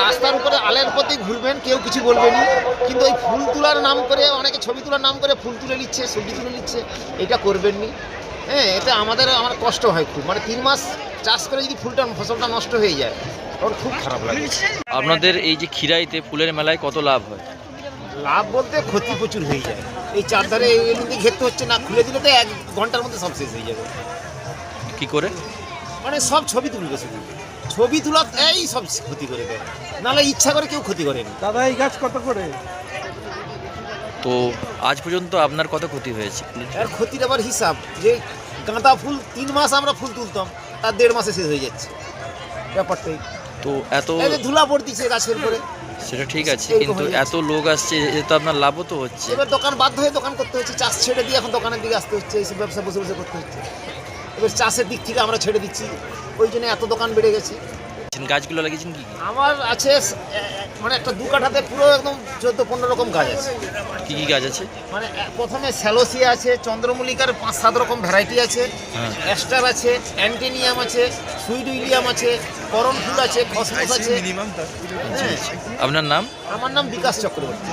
রাস্তার উপরে আলের প্রতি ঘুরবেন, কেউ কিছু বলবেনি, কিন্তু ওই ফুল তোলার নাম করে অনেকে ছবি তোলার নাম করে ফুল তুলে নিচ্ছে, সবজি তুলে নিচ্ছে, এটা করবেননি। এটা আমার কষ্ট হয় খুব, মানে 3 মাস চাষ করে যদি ফসলটা নষ্ট হয়ে যায় তখন খুব খারাপ লাগে। আপনাদের এই যে খিরাইতে ফুলের মেলায় কত লাভ হয়? লাভ বলতে ক্ষতি প্রচুর হয়ে যায়। এই চারধারে এমনি ঘেরতে হচ্ছে না, খুলে দিলে তো 1 ঘন্টার মধ্যে সব শেষ হয়ে যাবে। কি করে? মানে সব ছবি তুলবে, শুধু ছবি তোলা এই সব ক্ষতি করে দেয়, নাহলে ইচ্ছা করে কেউ ক্ষতি করেনি। দাদা এই গাছ কত করে? তো আজ পর্যন্ত আপনার কত ক্ষতি হয়েছে? আর ক্ষতির আবার হিসাব, যে গাঁদা ফুল 3 মাস আমরা ফুল তুলতাম, তার 1.5 মাসে শেষ হয়ে যাচ্ছে ব্যাপারটাই। তো এত ধুলা পড়তিছে গাছের পরে, সেটা ঠিক আছে, এরকম কিন্তু হয়ে যাচ্ছে। এত লোক আসছে, এ তো আপনার লাভও তো হচ্ছে। এবার দোকান বাধ্য হয়ে দোকান করতে হচ্ছে, চাষ ছেড়ে দিয়ে এখন দোকানের দিকে আসতে হচ্ছে, এইসব ব্যবসা বসে বসে করতে হচ্ছে। এবার চাষের দিক থেকে আমরা ছেড়ে দিচ্ছি, ওই জন্য এত দোকান বেড়ে গেছে। গাছগুলো লাগিয়েছেন কি কি? আমার আছে মানে একটা 2 কাঠাতে পুরো একদম 14-15 রকম গাছ আছে। কি কি গাছ আছে? মানে প্রথমে স্যালোসিয়া আছে, চন্দ্রমল্লিকার 5-7 রকম ভ্যারাইটি আছে, হ্যাঁ। অ্যাস্টার আছে, অ্যান্টেনিয়াম আছে, সুইট উইলিয়াম আছে, করম ফুল আছে, কসমস আছে। আপনার নাম? আমার নাম বিকাশ চক্রবর্তী।